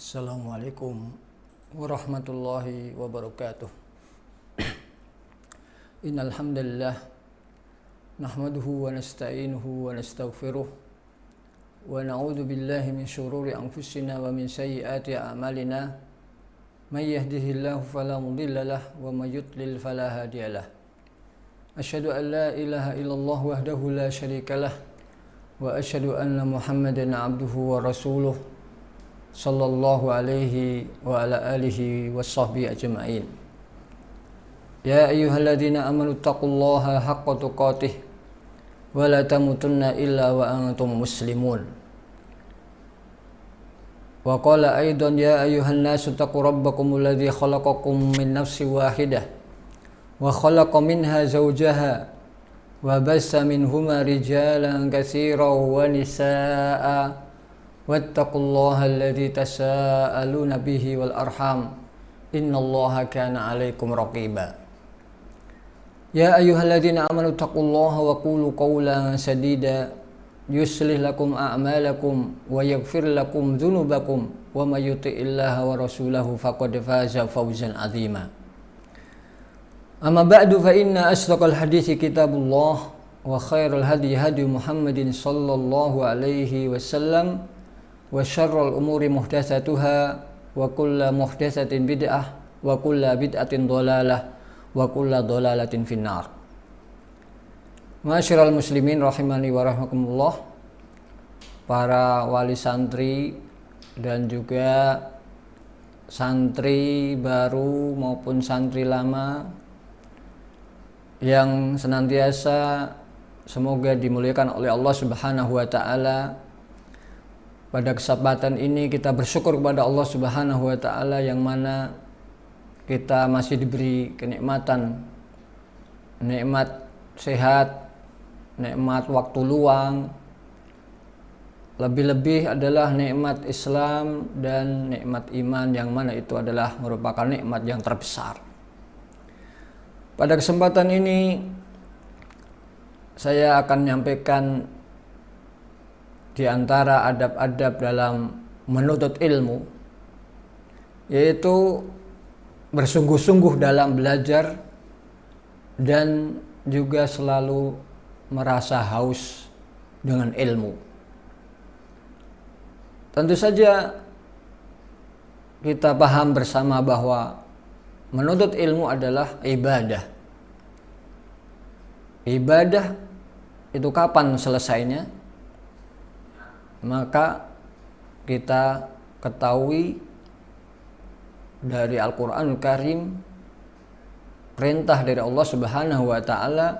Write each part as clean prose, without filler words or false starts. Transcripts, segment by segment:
Assalamualaikum warahmatullahi wabarakatuh. Innal hamdalillah nahmaduhu wa nasta'inuhu wa nastaghfiruh wa na'udzu billahi min shururi anfusina wa min sayyiati a'malina. May yahdihillahu fala mudilla lahu wa may yudlil fala hadiyalah. Asyhadu an la ilaha illallah wahdahu la syarikalah wa asyhadu anna Muhammadan 'abduhu wa rasuluh sallallahu alaihi wa ala alihi wa sahbihi ajma'in. Ya ayyuhalladzina amanu taqullaha haqqa tuqatih wa la tamutunna illa wa antum muslimun. Wa qala aidan ya ayyuhan nasu taqu rabbakumul ladzi khalaqakum min nafsin wahidah wa khalaqa minha zawjaha wa bassa minhuma rijalan katsiran wa nisaa'a wattaqullaha alladzi tasaaluna bihi wal arham innallaha kana 'alaikum raqiba. Ya ayyuhalladzina amanu taqullaha wa qulu qawlan sadida yuslih lakum a'malakum wa yaghfir lakum dzunubakum wa may yuti'illaha wa rasulahu faqad faza fawzan 'azima. Amma ba'du fa inna asdaqal hadithi kitabullah wa khairal hadi hadi Muhammadin sallallahu alaihi wasallam wa syarrul umuri muhdatsatuha wa kullu muhdatsatin bid'ah wa kullu bid'atin dhalalah wa kullu dhalalatin finnar. Ma'asyiral muslimin rahimani wa rahimakumullah, para wali santri dan juga santri baru maupun santri lama yang senantiasa semoga dimuliakan oleh Allah Subhanahu wa taala. Pada kesempatan ini kita bersyukur kepada Allah Subhanahu wa taala yang mana kita masih diberi kenikmatan, nikmat sehat, nikmat waktu luang, lebih-lebih adalah nikmat Islam dan nikmat iman yang mana itu adalah merupakan nikmat yang terbesar. Pada kesempatan ini saya akan menyampaikan di antara adab-adab dalam menuntut ilmu, yaitu bersungguh-sungguh dalam belajar dan juga selalu merasa haus dengan ilmu. Tentu saja kita paham bersama bahwa menuntut ilmu adalah ibadah. Ibadah itu kapan selesainya? Maka kita ketahui dari Al-Quranul Karim, perintah dari Allah Subhanahu wa taala,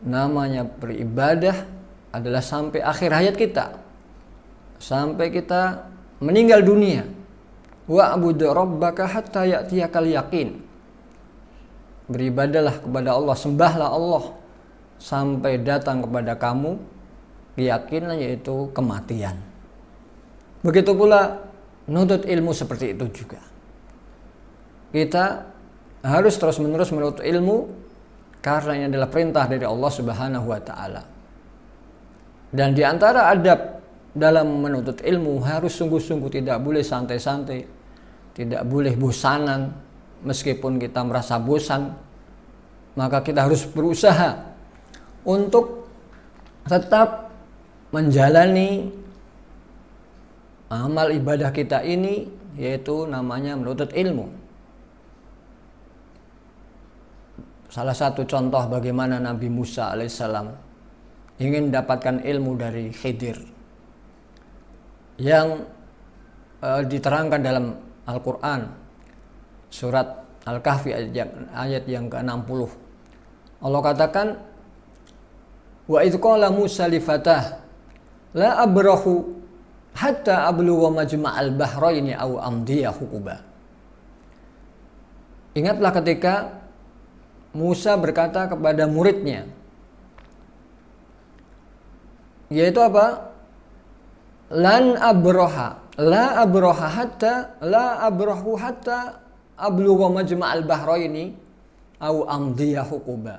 namanya beribadah adalah sampai akhir hayat kita, sampai kita meninggal dunia. Wa'bud rabbaka hatta ya'tiyakal yaqin. Beribadahlah kepada Allah, sembahlah Allah sampai datang kepada kamu keyakinan, yaitu kematian. Begitu pula menuntut ilmu seperti itu juga. Kita harus terus-menerus menuntut ilmu karena ini adalah perintah dari Allah Subhanahu wa taala. Dan di antara adab dalam menuntut ilmu harus sungguh-sungguh, tidak boleh santai-santai, tidak boleh bosanan. Meskipun kita merasa bosan, maka kita harus berusaha untuk tetap menjalani amal ibadah kita ini, yaitu namanya menuntut ilmu. Salah satu contoh bagaimana Nabi Musa alaihissalam ingin mendapatkan ilmu dari Khidir yang diterangkan dalam Al-Quran surat Al-Kahfi ayat yang ke-60. Allah katakan, wa idh qala Musa li fatah la abrahu hatta ablugha majma'al bahraini aw amdiya huquba. Ingatlah ketika Musa berkata kepada muridnya, yaitu apa? Lan abraha, la abraha hatta, la abrahu hatta ablugha majma'al bahraini aw amdiya huquba.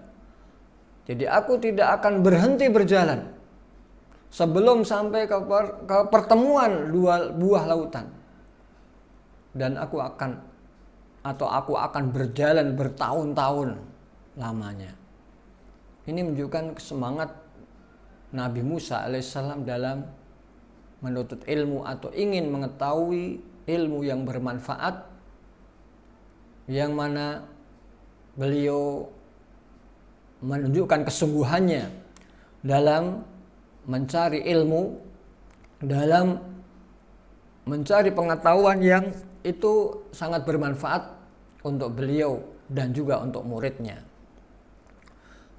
Jadi aku tidak akan berhenti berjalan sebelum sampai ke pertemuan dua buah lautan. dan aku akan berjalan bertahun-tahun lamanya. Ini menunjukkan semangat Nabi Musa alaihissalam dalam menuntut ilmu atau ingin mengetahui ilmu yang bermanfaat, yang mana beliau menunjukkan kesungguhannya dalam mencari ilmu, dalam mencari pengetahuan yang itu sangat bermanfaat untuk beliau dan juga untuk muridnya.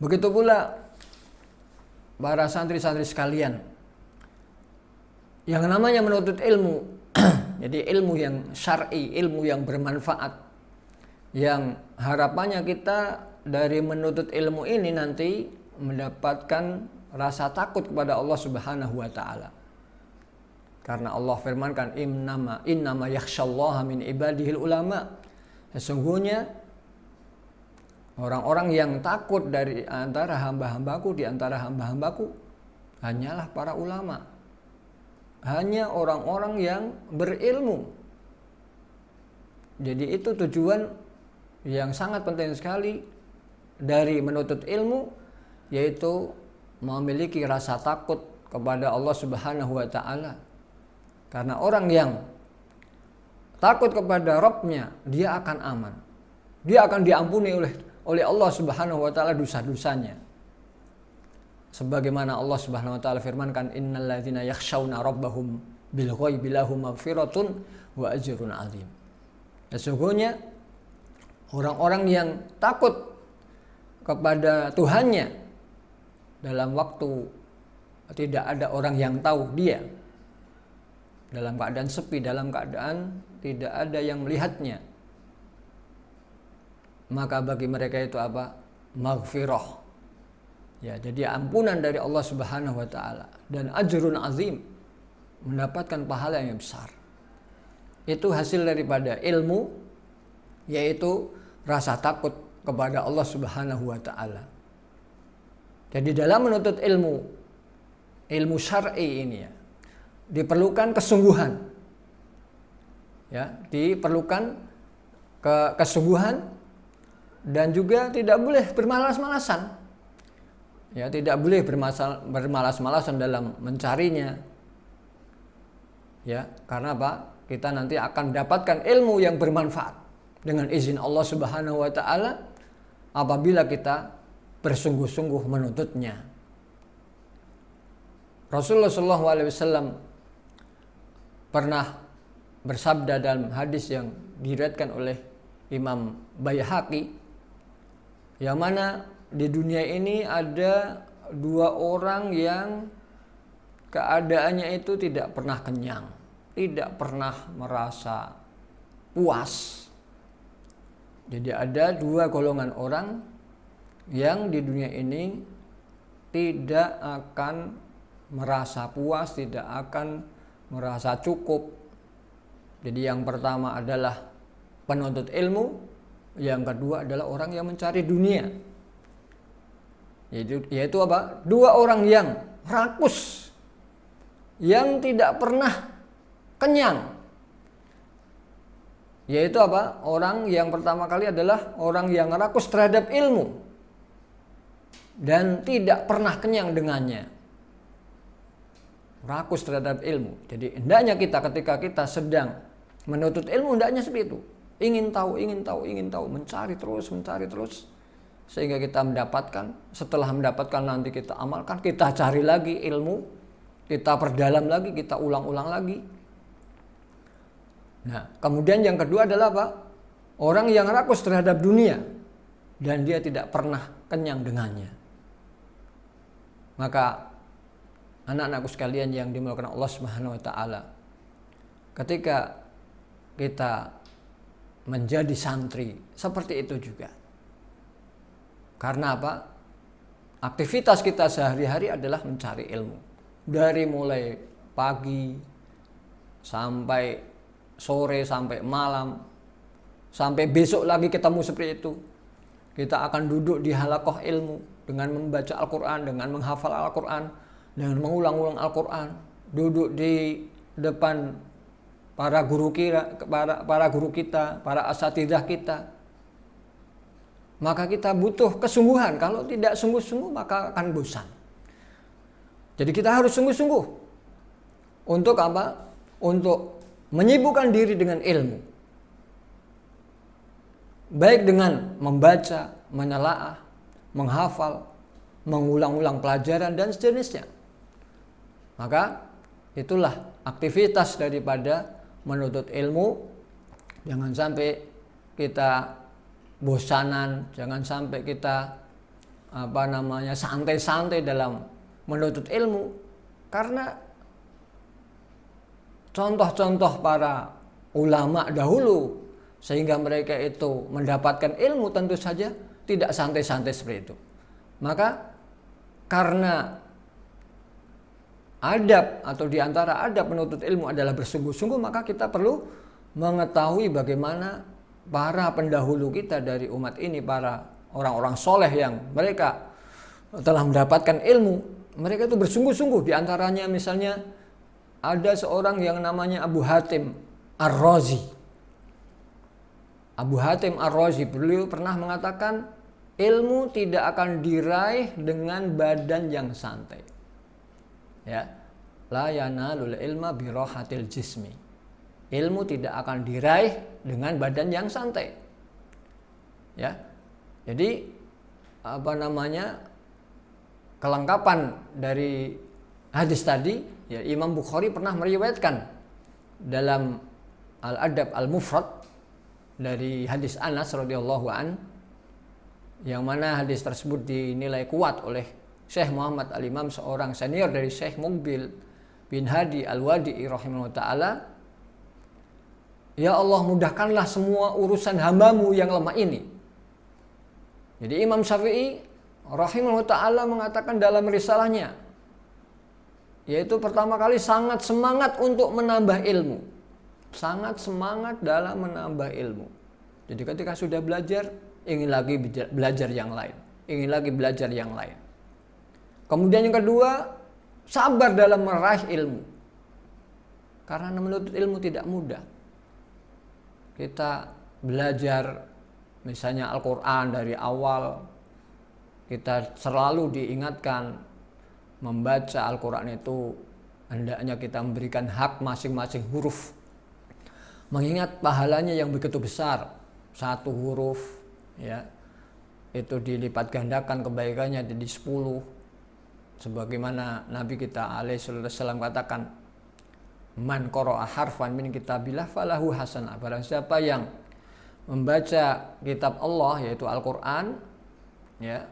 Begitu pula para santri-santri sekalian, yang namanya menuntut ilmu, jadi ilmu yang syar'i, ilmu yang bermanfaat, yang harapannya kita dari menuntut ilmu ini nanti mendapatkan rasa takut kepada Allah Subhanahu wa taala. Karena Allah firmankan innama yakhsyallaha min ibadihil ulama. Sesungguhnya orang-orang yang takut dari antara hamba-hambaku hanyalah para ulama. Hanya orang-orang yang berilmu. Jadi itu tujuan yang sangat penting sekali dari menuntut ilmu, yaitu memiliki rasa takut kepada Allah Subhanahu wa taala. Karena orang yang takut kepada Rabb-nya, dia akan aman. Dia akan diampuni oleh Allah Subhanahu wa taala dosa-dosanya. Sebagaimana Allah Subhanahu wa taala firmankan, innalladzina yakhshawna rabbahum bil ghaibi lahum maghfiratun wa ajrun 'adzim. Sesungguhnya orang-orang yang takut kepada Tuhannya dalam waktu tidak ada orang yang tahu dia, dalam keadaan sepi, dalam keadaan tidak ada yang melihatnya, maka bagi mereka itu apa? Maghfirah. Ya, jadi ampunan dari Allah Subhanahu wa taala dan ajrun azim, mendapatkan pahala yang besar. Itu hasil daripada ilmu, yaitu rasa takut kepada Allah Subhanahu wa taala. Jadi dalam menuntut ilmu syar'i ini ya, diperlukan kesungguhan, ya, diperlukan kesungguhan, dan juga tidak boleh bermalas-malasan, ya, tidak boleh bermalas-malasan dalam mencarinya, ya, karena apa? Kita nanti akan mendapatkan ilmu yang bermanfaat dengan izin Allah Subhanahu wa taala apabila kita bersungguh-sungguh menuntutnya. Rasulullah SAW pernah bersabda dalam hadis yang diriwayatkan oleh Imam Baihaqi, yang mana di dunia ini ada dua orang yang keadaannya itu tidak pernah kenyang, tidak pernah merasa puas. Jadi ada dua golongan orang yang di dunia ini tidak akan merasa puas, tidak akan merasa cukup. Jadi yang pertama adalah penuntut ilmu, yang kedua adalah orang yang mencari dunia. Yaitu apa? Dua orang yang rakus, yang tidak pernah kenyang. Yaitu apa? Orang yang pertama kali adalah orang yang rakus terhadap ilmu dan tidak pernah kenyang dengannya. Rakus terhadap ilmu. Jadi hendaknya kita ketika kita sedang menuntut ilmu, hendaknya seperti itu. Ingin tahu, mencari terus, sehingga kita mendapatkan. Setelah mendapatkan nanti kita amalkan, kita cari lagi ilmu, kita perdalam lagi, kita ulang-ulang lagi. Nah, kemudian yang kedua adalah apa? Orang yang rakus terhadap dunia dan dia tidak pernah kenyang dengannya. Maka anak-anakku sekalian yang dimuliakan Allah Subhanahu wa taala, ketika kita menjadi santri seperti itu juga. Karena apa? Aktivitas kita sehari-hari adalah mencari ilmu. Dari mulai pagi sampai sore, sampai malam, sampai besok lagi ketemu seperti itu. Kita akan duduk di halaqah ilmu dengan membaca Al-Quran, dengan menghafal Al-Quran, dengan mengulang-ulang Al-Quran, duduk di depan para guru kita, para asatidzah kita. Maka kita butuh kesungguhan. Kalau tidak sungguh-sungguh maka akan bosan. Jadi kita harus sungguh-sungguh. Untuk apa? Untuk menyibukkan diri dengan ilmu. Baik dengan membaca, menelaah, menghafal, mengulang-ulang pelajaran dan sejenisnya. Maka itulah aktivitas daripada menuntut ilmu. Jangan sampai kita bosanan, jangan sampai kita santai-santai dalam menuntut ilmu, karena contoh-contoh para ulama dahulu sehingga mereka itu mendapatkan ilmu tentu saja tidak santai-santai seperti itu. Maka karena adab atau diantara adab menuntut ilmu adalah bersungguh-sungguh, maka kita perlu mengetahui bagaimana para pendahulu kita dari umat ini, para orang-orang soleh yang mereka telah mendapatkan ilmu, mereka itu bersungguh-sungguh. Di antaranya misalnya ada seorang yang namanya Abu Hatim Ar-Razi. Abu Hatim Ar-Razi, beliau pernah mengatakan ilmu tidak akan diraih dengan badan yang santai. Ya, la yanalul ilma birohatil jismi. Ilmu tidak akan diraih dengan badan yang santai. Ya. Jadi kelengkapan dari hadis tadi, ya, Imam Bukhari pernah meriwayatkan dalam Al-Adab Al-Mufrad dari hadis Anas radhiyallahu an, yang mana hadis tersebut dinilai kuat oleh Syekh Muhammad Al-Imam, seorang senior dari Syekh Muqbil bin Hadi Al-Wadi'i rahimahullah ta'ala. Ya Allah, mudahkanlah semua urusan hambamu yang lemah ini. Jadi Imam Syafi'i rahimahullah ta'ala mengatakan dalam risalahnya, yaitu pertama kali sangat semangat untuk menambah ilmu. Sangat semangat dalam menambah ilmu. Jadi ketika sudah belajar, ingin lagi belajar yang lain. Ingin lagi belajar yang lain. Kemudian yang kedua, sabar dalam meraih ilmu. Karena menuntut ilmu tidak mudah. Kita belajar misalnya Al-Quran dari awal, kita selalu diingatkan membaca Al-Quran itu hendaknya kita memberikan hak masing-masing huruf, mengingat pahalanya yang begitu besar. Satu huruf, ya, itu dilipat gandakan kebaikannya jadi 10. Sebagaimana Nabi kita alaihi wasallam katakan, man qara'a harfan min kitabillah falahu hasanah. Barang siapa yang membaca kitab Allah, yaitu Al-Quran, ya,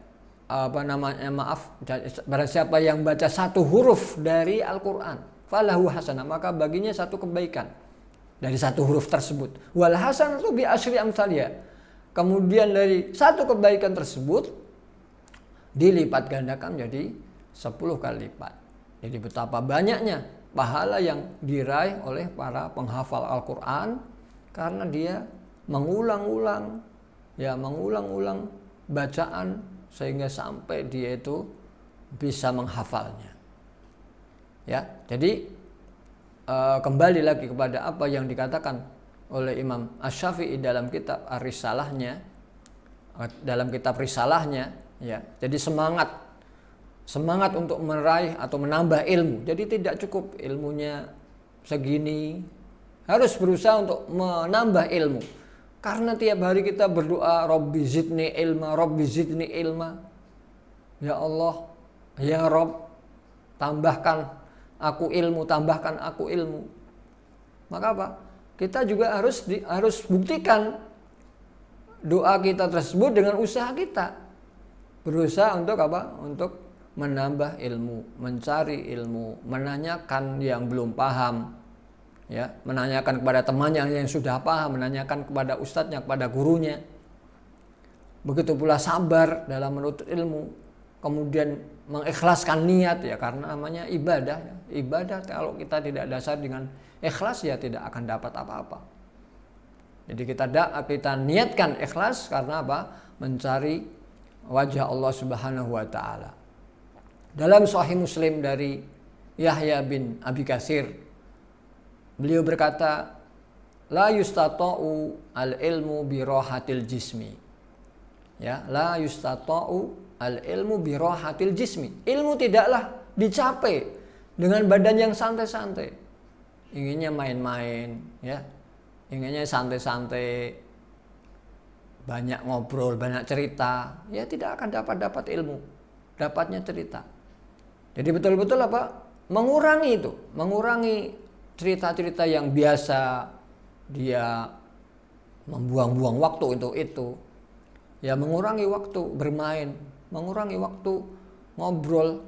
barang siapa yang baca satu huruf dari Al-Quran, falahu hasanah, maka baginya satu kebaikan dari satu huruf tersebut. Wal hasanatu bi asyri amsalha. Kemudian dari satu kebaikan tersebut dilipat gandakan jadi 10 kali lipat. Jadi betapa banyaknya pahala yang diraih oleh para penghafal Al-Quran karena dia mengulang-ulang bacaan sehingga sampai dia itu bisa menghafalnya. Ya, jadi kembali lagi kepada apa yang dikatakan oleh Imam Asy-Syafi'i dalam kitab Ar-Risalahnya, ya. Jadi semangat untuk meraih atau menambah ilmu. Jadi tidak cukup ilmunya segini, harus berusaha untuk menambah ilmu. Karena tiap hari kita berdoa, Rabbi zidni ilma, Rabbi zidni ilma. Ya Allah, ya Rabb, tambahkan aku ilmu, tambahkan aku ilmu. Maka apa? Kita juga harus buktikan doa kita tersebut dengan usaha kita. Berusaha untuk apa? Untuk menambah ilmu, mencari ilmu, menanyakan yang belum paham, ya, menanyakan kepada temannya yang sudah paham, menanyakan kepada ustadznya, kepada gurunya. Begitu pula sabar dalam menuntut ilmu, kemudian mengikhlaskan niat, ya, karena namanya ibadah. Ya. Ibadah kalau kita tidak dasar dengan ikhlas, ya tidak akan dapat apa-apa. Jadi kita niatkan ikhlas karena apa? Mencari wajah Allah Subhanahu wa taala. Dalam Sahih Muslim dari Yahya bin Abi Katsir, beliau berkata, la yustata'u al-ilmu bi rahatil jismi. Ya, la yustata'u al-ilmu bi rahatil jismi. Ilmu tidaklah dicapai dengan badan yang santai-santai. Inginnya main-main, ya. Inginnya santai-santai, banyak ngobrol, banyak cerita, ya tidak akan dapat ilmu. Dapatnya cerita. Jadi betul-betul apa? Mengurangi itu, mengurangi cerita-cerita yang biasa dia membuang-buang waktu untuk itu. Ya mengurangi waktu bermain, mengurangi waktu ngobrol.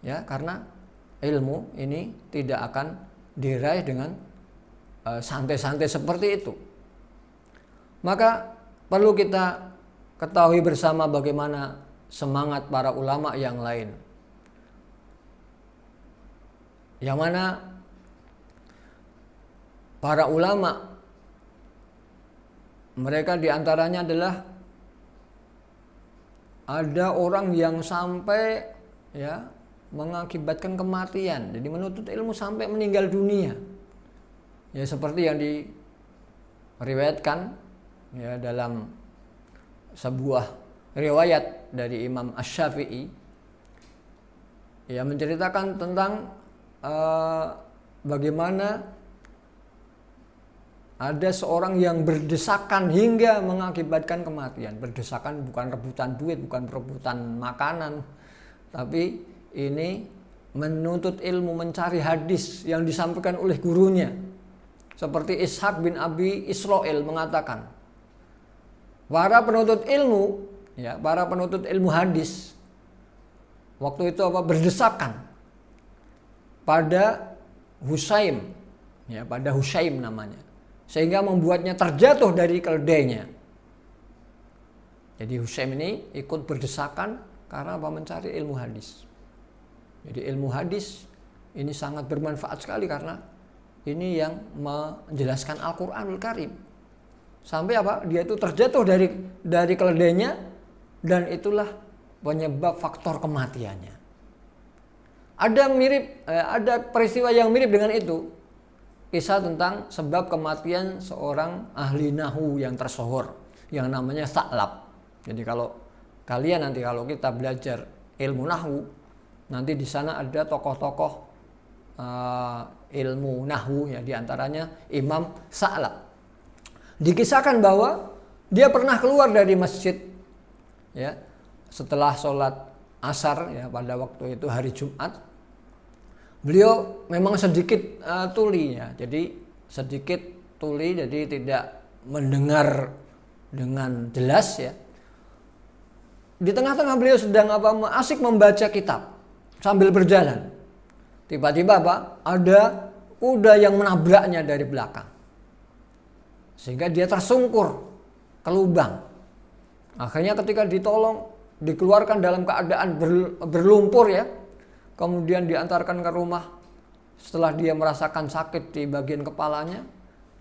Ya, karena ilmu ini tidak akan diraih dengan santai-santai seperti itu. Maka perlu kita ketahui bersama bagaimana semangat para ulama yang lain. Yang mana para ulama mereka diantaranya adalah ada orang yang sampai ya mengakibatkan kematian, jadi menuntut ilmu sampai meninggal dunia. Ya seperti yang diriwayatkan ya dalam sebuah riwayat dari Imam Asy-Syafi'i, ya menceritakan tentang bagaimana ada seorang yang berdesakan hingga mengakibatkan kematian. Berdesakan bukan rebutan duit, bukan rebutan makanan, tapi ini menuntut ilmu, mencari hadis yang disampaikan oleh gurunya. Seperti Ishaq bin Abi Israil mengatakan, para penuntut ilmu, ya, para penuntut ilmu hadis waktu itu berdesakan pada Husaim, ya, pada Husaim namanya, sehingga membuatnya terjatuh dari keledainya. Jadi Husaim ini ikut berdesakan karena mencari ilmu hadis. Jadi ilmu hadis ini sangat bermanfaat sekali karena ini yang menjelaskan Al-Qur'anul Karim. Sampai dia itu terjatuh dari keledainya, dan itulah penyebab faktor kematiannya. Ada peristiwa yang mirip dengan itu. Kisah tentang sebab kematian seorang ahli nahwu yang tersohor yang namanya Sa'lab. Jadi kalau kita belajar ilmu nahwu, nanti di sana ada tokoh-tokoh ilmu nahwu, ya, diantaranya Imam Sa'lab. Dikisahkan bahwa dia pernah keluar dari masjid, ya, setelah sholat asar, ya, pada waktu itu hari Jumat. Beliau memang sedikit tuli, ya, jadi sedikit tuli, jadi tidak mendengar dengan jelas, ya. Di tengah-tengah beliau sedang asik membaca kitab sambil berjalan. Tiba-tiba ada kuda yang menabraknya dari belakang, sehingga dia tersungkur ke lubang. Akhirnya ketika ditolong, dikeluarkan dalam keadaan berlumpur, ya, kemudian diantarkan ke rumah. Setelah dia merasakan sakit di bagian kepalanya,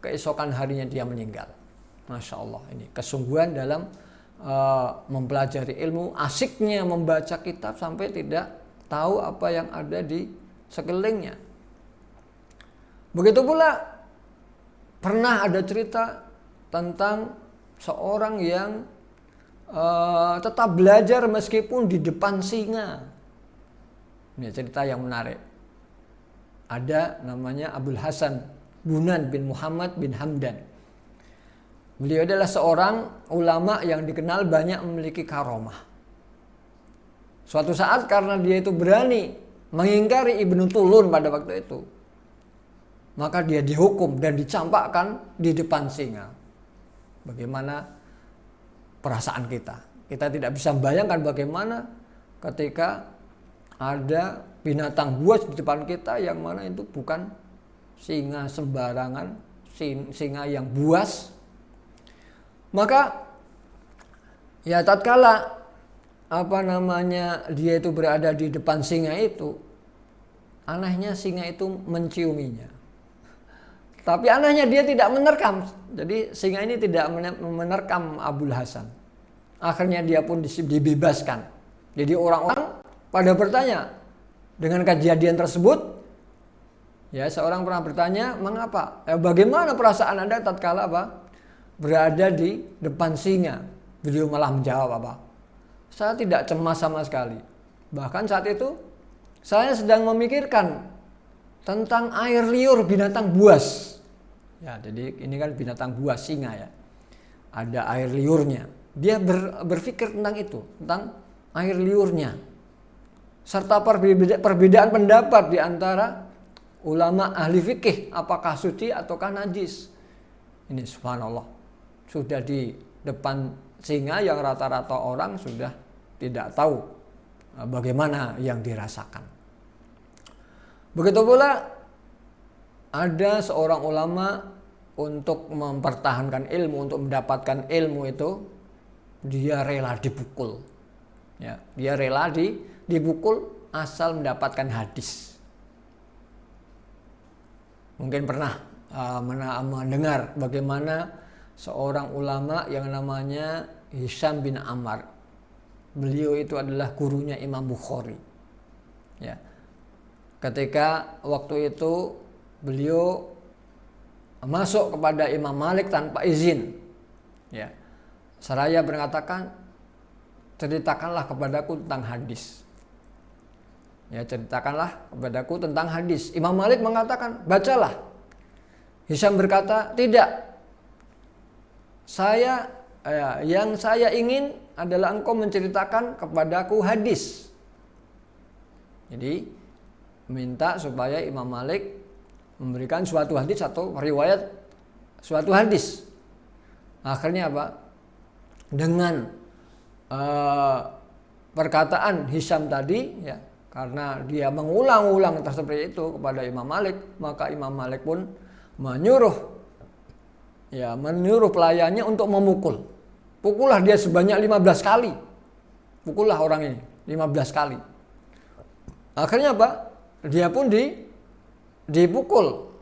keesokan harinya dia meninggal. Masya Allah, ini kesungguhan dalam mempelajari ilmu, asiknya membaca kitab sampai tidak tahu apa yang ada di sekelilingnya. Begitu pula pernah ada cerita tentang seorang yang tetap belajar meskipun di depan singa. Ini cerita yang menarik. Ada namanya Abul Hasan Bunan bin Muhammad bin Hamdan. Beliau adalah seorang ulama yang dikenal banyak memiliki karomah. Suatu saat karena dia itu berani mengingkari Ibnu Tulun pada waktu itu, maka dia dihukum dan dicampakkan di depan singa. Bagaimana perasaan kita? Kita tidak bisa membayangkan bagaimana ketika ada binatang buas di depan kita yang mana itu bukan singa sembarangan, singa yang buas. Maka ya tatkala dia itu berada di depan singa itu, anehnya singa itu menciuminya. Tapi anehnya dia tidak menerkam. Jadi singa ini tidak menerkam Abul Hasan. Akhirnya dia pun dibebaskan. Jadi orang-orang pada bertanya dengan kejadian tersebut, Ya, seorang pernah bertanya, mengapa? Bagaimana perasaan Anda tatkala berada di depan singa? Beliau malah menjawab saya tidak cemas sama sekali. Bahkan saat itu saya sedang memikirkan tentang air liur binatang buas. Ya, jadi ini kan binatang buas, singa ya. Ada air liurnya. Dia berpikir tentang itu, tentang air liurnya. Serta perbedaan pendapat di antara ulama ahli fikih, apakah suci ataukah najis. Ini subhanallah, sudah di depan singa yang rata-rata orang sudah tidak tahu bagaimana yang dirasakan. Begitu pula ada seorang ulama untuk mempertahankan ilmu, untuk mendapatkan ilmu itu dia rela dipukul. Ya, dia rela dipukul asal mendapatkan hadis. Mungkin pernah mendengar bagaimana seorang ulama yang namanya Hisham bin Ammar. Beliau itu adalah gurunya Imam Bukhari. Ya. Ketika waktu itu beliau masuk kepada Imam Malik tanpa izin. Ya. Seraya mengatakan, ceritakanlah kepadaku tentang hadis. Ya, ceritakanlah kepadaku tentang hadis. Imam Malik mengatakan, bacalah. Hisham berkata, tidak. Yang saya ingin adalah engkau menceritakan kepadaku hadis. Jadi minta supaya Imam Malik memberikan suatu hadis atau riwayat suatu hadis. Akhirnya dengan perkataan Hisham tadi, ya, karena dia mengulang-ulang seperti itu kepada Imam Malik, maka Imam Malik pun menyuruh pelayannya untuk memukul. Pukullah dia sebanyak 15 kali. Pukullah orang ini 15 kali. Akhirnya dia pun dipukul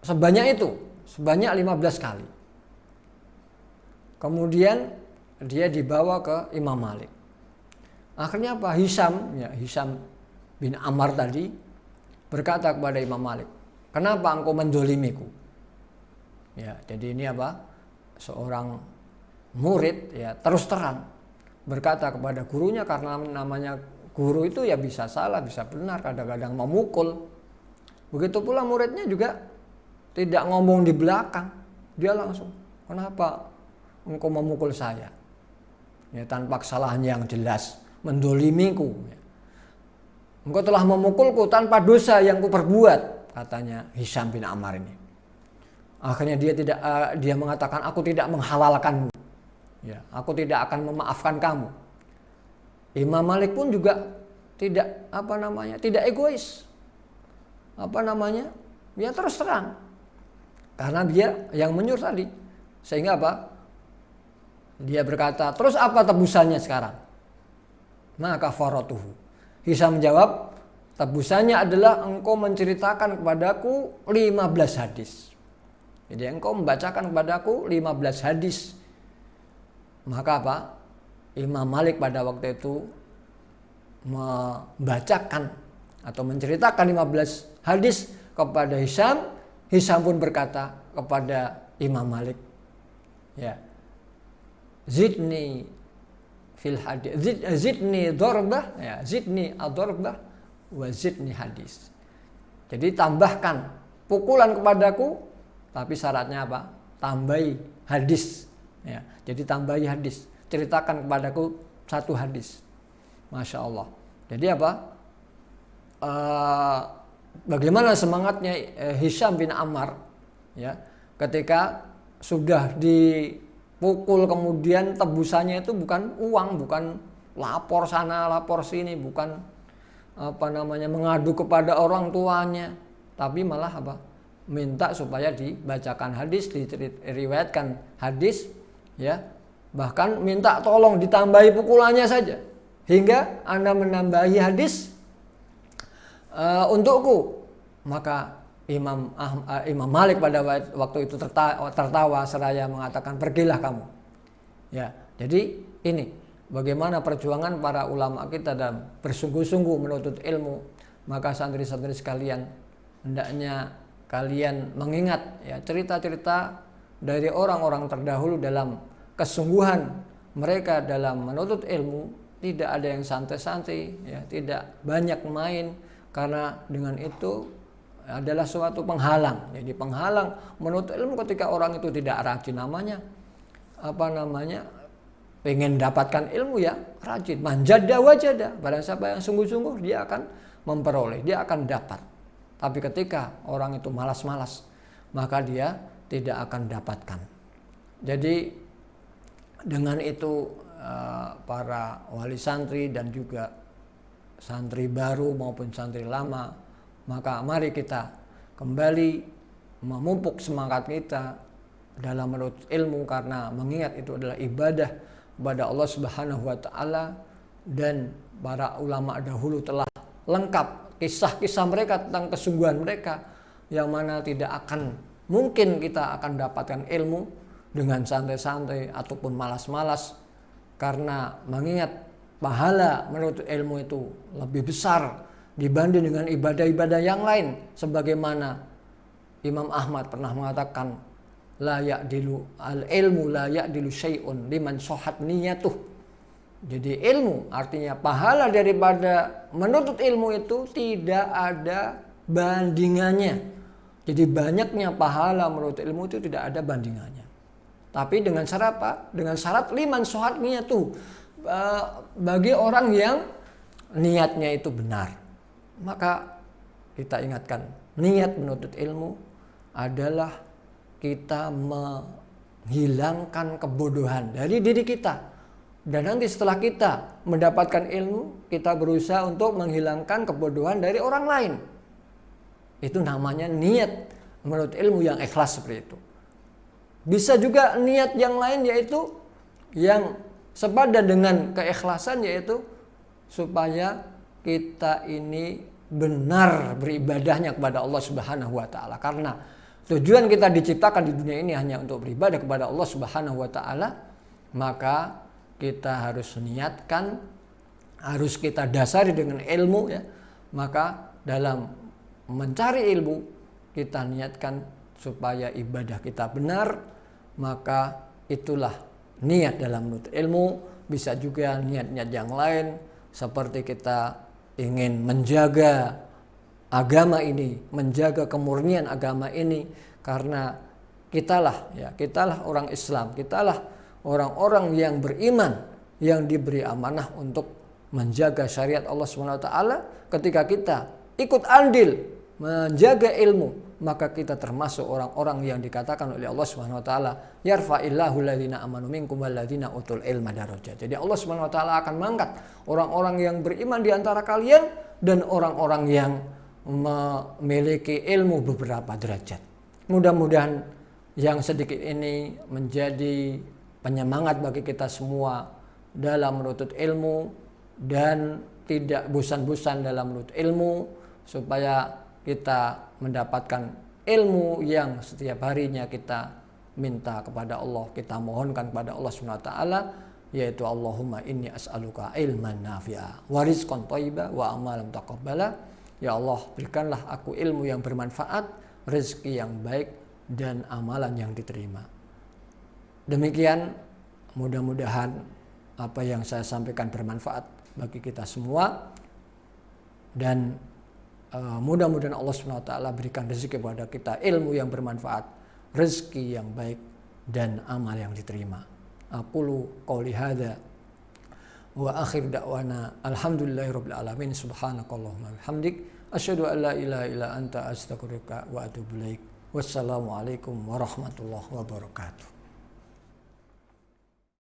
sebanyak itu, sebanyak 15 kali. Kemudian dia dibawa ke Imam Malik. Akhirnya Hisham bin Ammar tadi berkata kepada Imam Malik, kenapa engkau mendolimiku? Ya, jadi ini seorang murid ya terus terang berkata kepada gurunya, karena namanya guru itu ya bisa salah, bisa benar, kadang-kadang memukul. Begitu pula muridnya juga tidak ngomong di belakang, dia langsung, kenapa engkau memukul saya? Ya, tanpa kesalahan yang jelas, mendolimiku. Engkau telah memukulku tanpa dosa yang kuperbuat, katanya Hisham bin Ammar ini. Akhirnya dia mengatakan, aku tidak menghalalkanmu. Ya, aku tidak akan memaafkan kamu. Imam Malik pun juga tidak tidak egois. Ya terus terang. Karena dia yang menyuruh tadi. Sehingga dia berkata, terus apa tebusannya sekarang? Maka faratuhu. Hisham menjawab, tebusannya adalah engkau menceritakan kepadaku 15 hadis. Jadi engkau membacakan kepadaku 15 hadis. Maka Imam Malik pada waktu itu membacakan atau menceritakan 15 hadis kepada Hisham. Hisham pun berkata kepada Imam Malik, ya, zidni fil hadis, zidni darbah, ya, zidni ad-darbah wa zidni hadis. Jadi tambahkan pukulan kepadaku, tapi syaratnya tambahi hadis. Ya, jadi tambahi hadis. Ceritakan kepadaku satu hadis. Masya Allah. Jadi bagaimana semangatnya Hisham bin Ammar, ya, ketika sudah dipukul, kemudian tebusannya itu bukan uang, bukan lapor sana lapor sini, bukan mengadu kepada orang tuanya, tapi malah minta supaya dibacakan hadis, diriwayatkan hadis, ya, bahkan minta tolong ditambahi pukulannya saja, hingga Anda menambahi hadis untukku. Maka Imam Malik pada waktu itu tertawa seraya mengatakan, pergilah kamu. Ya, jadi ini bagaimana perjuangan para ulama kita dalam bersungguh-sungguh menuntut ilmu. Maka santri-santri sekalian, hendaknya kalian mengingat ya cerita-cerita dari orang-orang terdahulu dalam kesungguhan mereka dalam menuntut ilmu. Tidak ada yang santai-santai ya, tidak banyak main, karena dengan itu adalah suatu penghalang. Jadi penghalang menuntut ilmu ketika orang itu tidak rajin, namanya pengen dapatkan ilmu ya rajin, manjada wajada, barang siapa yang sungguh-sungguh dia akan memperoleh, dia akan dapat. Tapi ketika orang itu malas-malas, maka dia tidak akan dapatkan. Jadi dengan itu para wali santri dan juga santri baru maupun santri lama, maka mari kita kembali memupuk semangat kita dalam menuntut ilmu, karena mengingat itu adalah ibadah kepada Allah Subhanahu wa taala, dan para ulama dahulu telah lengkap kisah-kisah mereka tentang kesungguhan mereka, yang mana tidak akan mungkin kita akan dapatkan ilmu dengan santai-santai ataupun malas-malas, karena mengingat pahala menuntut ilmu itu lebih besar dibanding dengan ibadah-ibadah yang lain, sebagaimana Imam Ahmad pernah mengatakan, la ya'dilu al-ilmu la ya'dilu syai'un liman shahat niyatuh. Jadi ilmu, artinya pahala daripada menuntut ilmu itu tidak ada bandingannya. Jadi banyaknya pahala menuntut ilmu itu tidak ada bandingannya. Tapi dengan syarat apa? Dengan syarat liman shahat niyatuh, bagi orang yang niatnya itu benar. Maka kita ingatkan, niat menuntut ilmu adalah kita menghilangkan kebodohan dari diri kita. Dan nanti setelah kita mendapatkan ilmu, kita berusaha untuk menghilangkan kebodohan dari orang lain. Itu namanya niat menuntut ilmu yang ikhlas seperti itu. Bisa juga niat yang lain, yaitu yang sepadan dengan keikhlasan, yaitu supaya kita ini benar beribadahnya kepada Allah Subhanahu wa taala. Karena tujuan kita diciptakan di dunia ini hanya untuk beribadah kepada Allah Subhanahu wa taala, maka kita harus niatkan, harus kita dasari dengan ilmu ya. Maka dalam mencari ilmu kita niatkan supaya ibadah kita benar, maka itulah niat dalam menuntut ilmu. Bisa juga niat-niat yang lain, seperti kita ingin menjaga agama ini, menjaga kemurnian agama ini, karena kitalah orang Islam, kitalah orang-orang yang beriman, yang diberi amanah untuk menjaga syariat Allah SWT. Ketika kita ikut andil menjaga ilmu, maka kita termasuk orang-orang yang dikatakan oleh Allah SWT, yarfa'illahu alladhina amanu minkum walladhina utul ilma darajat. Jadi Allah SWT akan mengangkat orang-orang yang beriman di antara kalian dan orang-orang yang memiliki ilmu beberapa derajat. Mudah-mudahan yang sedikit ini menjadi penyemangat bagi kita semua dalam menuntut ilmu, dan tidak bosan-bosan dalam menuntut ilmu, supaya kita mendapatkan ilmu yang setiap harinya kita minta kepada Allah, kita mohonkan kepada Allah SWT, yaitu Allahumma inni as'aluka ilman nafi'a wa rizqan thayyiba wa amalan taqabbala. Ya Allah, berikanlah aku ilmu yang bermanfaat, rezeki yang baik, dan amalan yang diterima. Demikian, mudah-mudahan apa yang saya sampaikan bermanfaat bagi kita semua, dan mudah-mudahan Allah SWT berikan rezeki kepada kita ilmu yang bermanfaat, rezeki yang baik, dan amal yang diterima. Aqulu qouli hadza wa akhir da'wana alhamdulillahirabbil alamin, subhanakallahumma bihamdik asyhadu an la ilaha illa anta astaghfiruka wa atubu ilaik. Wassalamualaikum warahmatullahi wabarakatuh.